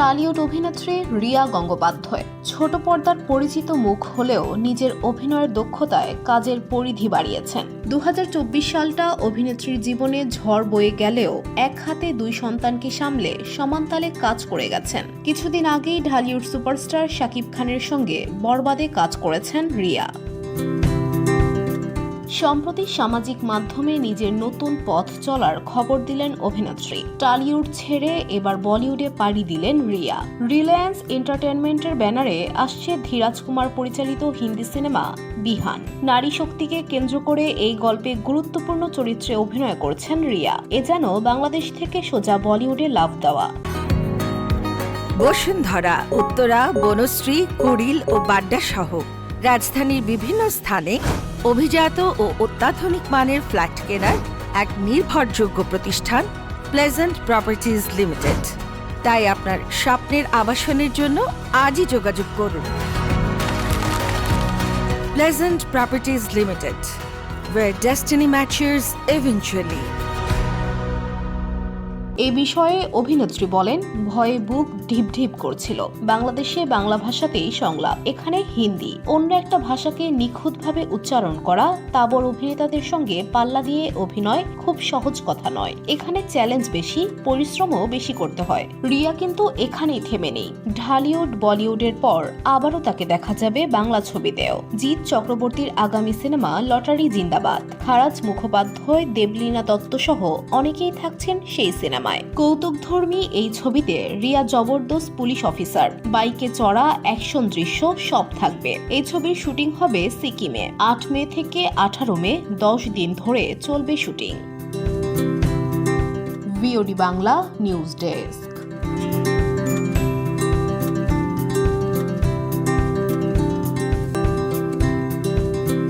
Tollywood অভিনেত্রী রিয়া গঙ্গোপাধ্যায় ছোট পর্দার পরিচিত মুখ হলেও নিজের অভিনয়ের দক্ষতায় কাজের পরিধি বাড়িয়েছেন। 2024 সালটা অভিনেত্রীর জীবনে ঝড় বয়ে গেলেও এক হাতে দুই সন্তানকে সামলে সমানতালে কাজ করে গেছেন। কিছুদিন আগেই ঢালিউড সুপারস্টার শাকিব খানের সঙ্গে বরবাদে কাজ করেছেন রিয়া। সম্প্রতি সামাজিক মাধ্যমে নিজের নতুন পথ চলার খবর দিলেন অভিনেত্রী। টালিউড ছেড়ে এবার বলিউডে পাড়ি দিলেন রিয়া। রিলায়েন্স এন্টারটেনমেন্টের ব্যানারে আসছে ধীরাজ কুমার পরিচালিত হিন্দি সিনেমা বিহান। নারী শক্তিকে কেন্দ্র করে এই গল্পে গুরুত্বপূর্ণ চরিত্রে অভিনয় করছেন রিয়া। এ যেন বাংলাদেশ থেকে সোজা বলিউডে লাফ দেওয়া। বসুন্ধরা, উত্তরা, বনশ্রী, কুড়িল ও বাড্ডা সহ রাজধানীর বিভিন্ন স্থানে অভিজাত ও অত্যাধুনিক মানের ফ্ল্যাট কেনার এক নির্ভরযোগ্য প্রতিষ্ঠান প্লেজেন্ট প্রপার্টিজ লিমিটেড। তাই আপনার স্বপ্নের আবাসনের জন্য আজই যোগাযোগ করুন। Pleasant properties limited, where destiny matches eventually। এ বিষয়ে অভিনেত্রী বলেন, ভয়ে বুক ঢিপ ঢিপ করছিল। বাংলাদেশে বাংলা ভাষাতেই সংলাপ, এখানে হিন্দি। অন্য একটা ভাষাকে নিখুঁতভাবে উচ্চারণ করা তাবড় অভিনেতাদের সঙ্গে পাল্লা দিয়ে অভিনয় খুব সহজ কথা নয়। এখানে চ্যালেঞ্জ বেশি, পরিশ্রমও বেশি করতে হয়। রিয়া কিন্তু এখানেই থেমে নেই। ঢালিউড বলিউডের পর আবারও তাকে দেখা যাবে বাংলা ছবিতেও। জিৎ চক্রবর্তীর আগামী সিনেমা লটারি জিন্দাবাদ। খারাজ মুখোপাধ্যায়, দেবলীনা দত্ত সহ অনেকেই থাকছেন সেই সিনেমায়। কৌতুকধর্মী এই ছবিতে রিয়া জবরদস্ত পুলিশ অফিসার, বাইকে চড়া অ্যাকশন দৃশ্য সব থাকবে। এই ছবির শুটিং হবে সিকিমে। 8 মে থেকে 18 মে 10 দিন ধরে চলবে shooting. VOD Bangla news desk.